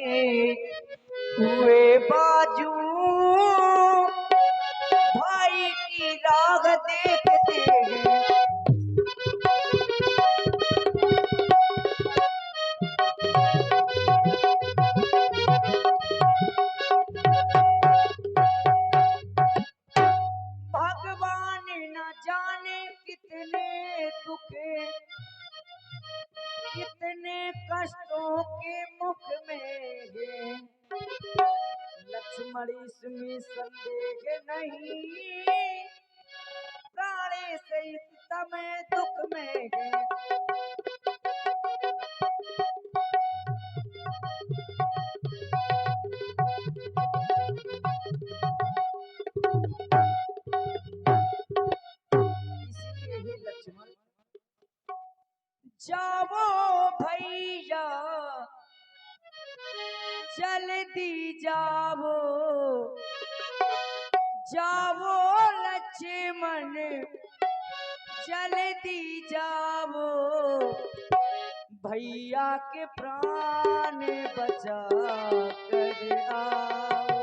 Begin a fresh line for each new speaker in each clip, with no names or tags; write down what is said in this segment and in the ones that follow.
हुए बाजू भाई की राह देखते हैं। भगवान न जाने कितने दुखे, कितने कष्टों के मुख में है। लक्ष्मण इसमें संदेह नहीं, प्राणे से इस समय दुख में है। इसीलिए हे लक्ष्मण, जाओ भैया जल्दी जाओ, जाओ लक्ष्मण जल्दी जाओ, भैया के प्राण बचा कर आओ।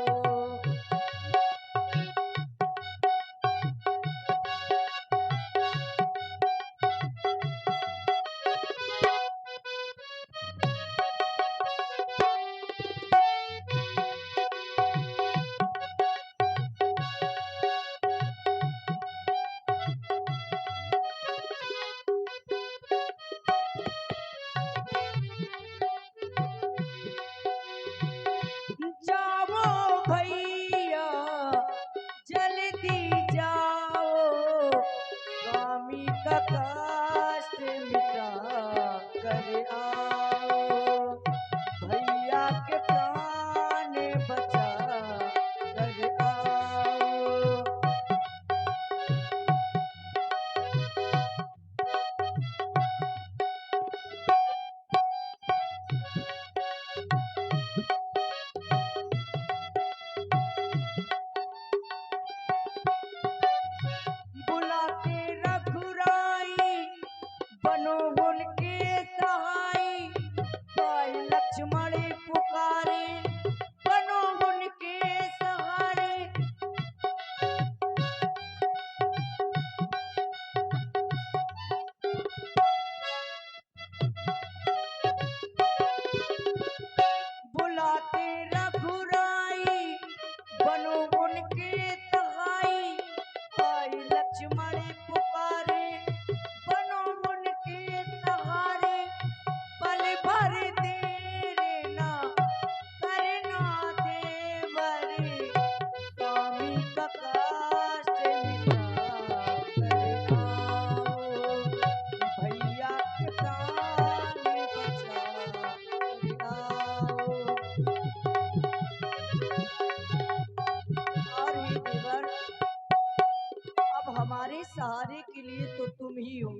हमारे सहारे के लिए तो तुम ही हो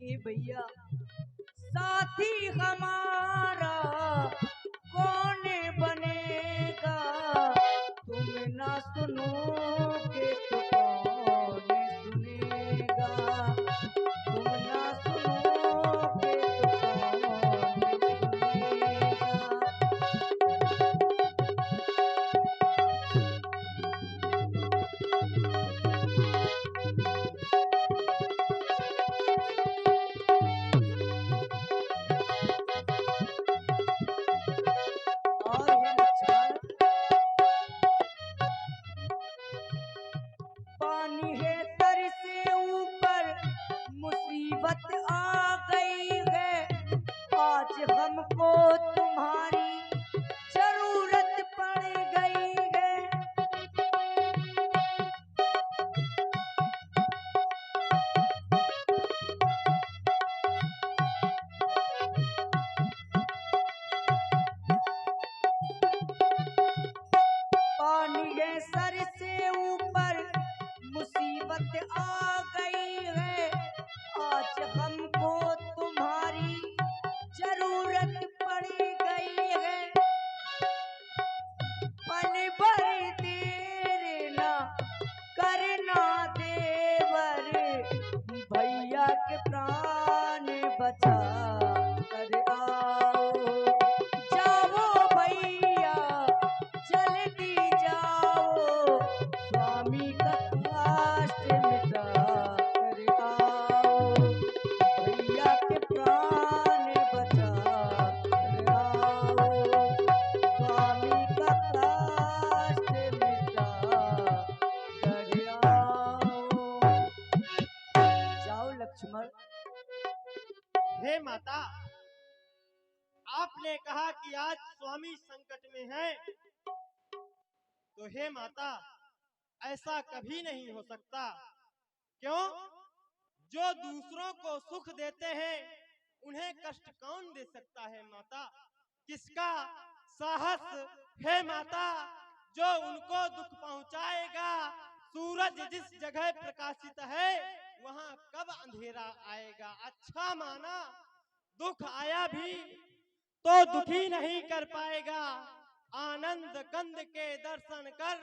ए भैया, साथी हमारा कौन बनेगा, तुम ना सुनोगे तो कौन सुनेगा, तुम ना सुनोगे तो कौन सुनेगा।
माता, आपने कहा कि आज स्वामी संकट में हैं, तो हे माता ऐसा कभी नहीं हो सकता। क्यों? जो दूसरों को सुख देते हैं उन्हें कष्ट कौन दे सकता है माता? किसका साहस है माता जो उनको दुख पहुंचाएगा? सूरज जिस जगह प्रकाशित है वहां कब अंधेरा आएगा? अच्छा माना, दुख आया भी तो दुखी नहीं कर पाएगा। आनंद कंद के दर्शन कर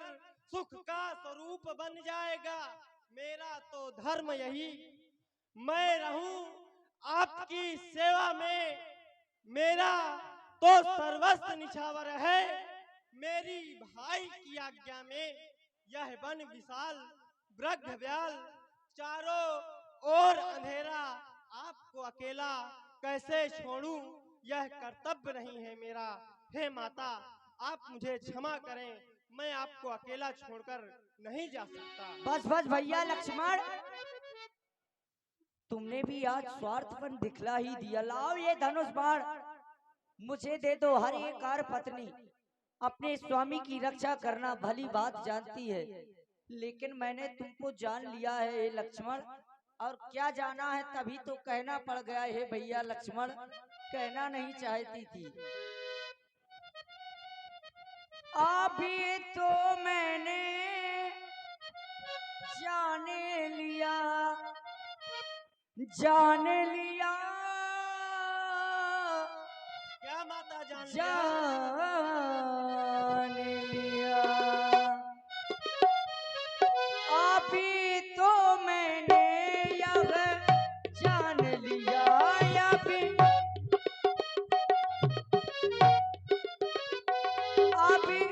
सुख का स्वरूप बन जाएगा। मेरा तो धर्म यही, मैं रहूं आपकी सेवा में, मेरा तो सर्वस्व निछावर है। मेरी भाई की आज्ञा में यह वन विशाल वृक्ष व्याल, चारों ओर अंधेरा, आपको अकेला कैसे छोड़ूं? यह कर्तव्य नहीं है मेरा। हे माता, आप मुझे क्षमा करें, मैं आपको अकेला छोड़कर नहीं जा सकता।
बस बस भैया लक्ष्मण, तुमने भी आज स्वार्थपन दिखला ही दिया। लाओ ये धनुष बाण मुझे दे दो। हर एक कार पत्नी अपने स्वामी की रक्षा करना भली बात जानती है, लेकिन मैंने तुमको जान लिया है हे लक्ष्मण। और क्या जाना है, तभी तो कहना पड़ गया है भैया लक्ष्मण, कहना नहीं चाहती थी। अभी तो मैंने जाने लिया, जान लिया,
क्या माता जान लिया?
जान लिया। अभी तो मैंने यह जान लिया, अभी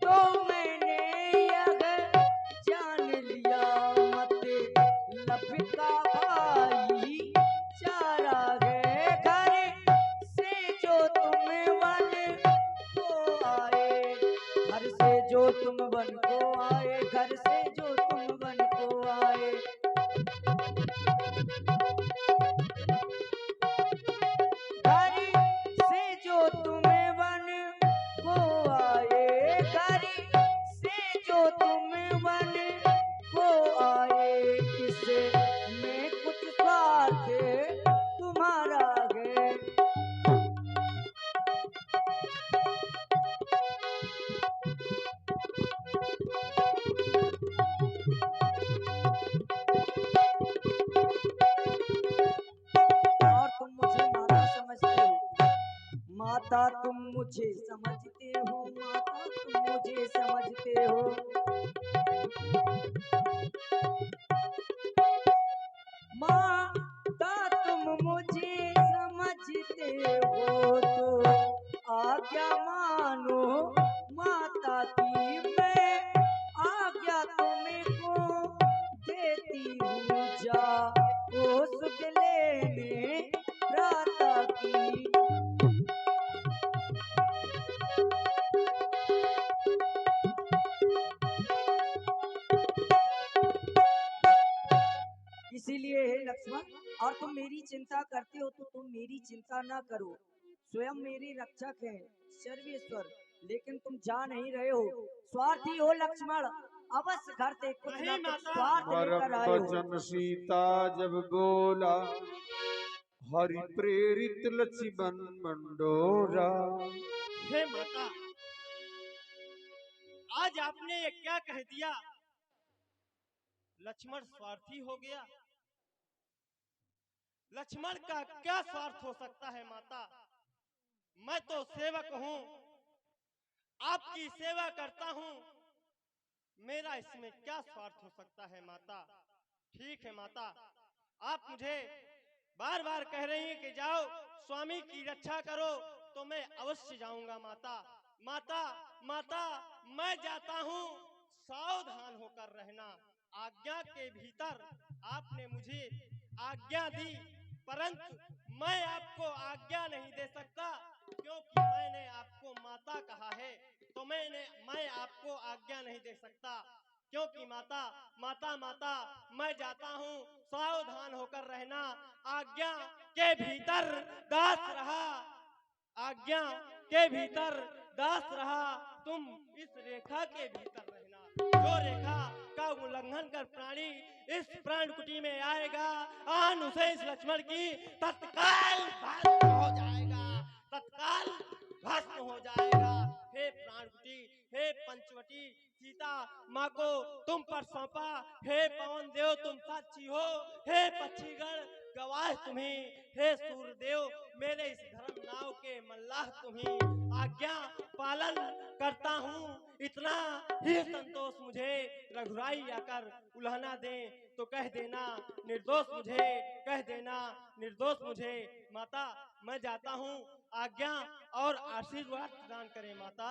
तो मैंने यह जान लिया। मत लपका भाई चारा है घर से जो तुम वन को आए, घर से जो तुम वन को आए, घर से जो तुम वन को आए। घर से जो तुम वन को आए, घर से जो तुम वन को आए। इसमें कुछ स्वार्थ तुम्हारा है। और तुम मुझे माता समझते हो, माता तुम मुझे समझते हो, माता तुम मुझे समझते हो। माता तुम मुझे समझते हो तो आज्ञा मानो माता की, मैं आज्ञा तुमको देती हूँ। जा ओ सुख लेने प्राता की। इसीलिए हे लक्ष्मण, और तुम मेरी चिंता करते हो तो तुम मेरी चिंता ना करो, स्वयं मेरी रक्षक है सर्वेश्वर। लेकिन तुम जा नहीं रहे हो, स्वार्थी हो लक्ष्मण। अवश्य घर से कुछ ना कुछ स्वार्थ लेकर आए हो।
वचन सीता जब बोला, हरि प्रेरित लक्ष्मण मंडोरा।
हे माता, आज आपने ये क्या कह दिया? लक्ष्मण स्वार्थी हो गया? लक्ष्मण का क्या स्वार्थ हो सकता है माता? मैं तो सेवक हूँ, आपकी सेवा करता हूँ, मेरा इसमें क्या स्वार्थ हो सकता है माता? ठीक है माता, आप मुझे बार बार कह रही हैं कि जाओ स्वामी की रक्षा करो, तो मैं अवश्य जाऊंगा माता। माता माता मैं जाता हूँ, सावधान होकर रहना। आज्ञा के भीतर आपने मुझे आज्ञा दी, परंतु मैं आपको आज्ञा नहीं दे सकता, क्योंकि मैंने आपको माता कहा है, तो मैं आपको आज्ञा नहीं दे सकता। क्योंकि माता माता माता मैं जाता हूँ, सावधान होकर रहना। आज्ञा के भीतर दास रहा, आज्ञा के भीतर दास रहा। तुम इस रेखा के भीतर रहना। जो रेखा का उल्लंघन कर प्राणी इस प्राण कुटी में आएगा, आन उसे इस लक्ष्मण की तत्काल भस्म हो जाएगा, तत्काल भस्म हो जाएगा। हे प्राणकुटी, हे पंचवटी, सीता माँ को तुम पर सौंपा। हे पवन देव तुम साक्षी हो, हे पक्षीगण गवाह तुम्हीं, हे सूर्यदेव मेरे इस धर्म नाव के मल्लाह तुम्हीं। आज्ञा पालन करता हूँ, इतना ही संतोष मुझे। रघुराई आकर उल्हना दे तो कह देना निर्दोष मुझे, कह देना निर्दोष मुझे। माता मैं जाता हूँ, आज्ञा और आशीर्वाद प्रदान करें माता।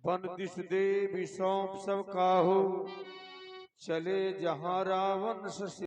बन दिस दे भी सौंप सब काहू, चले जहाँ रावण ससे।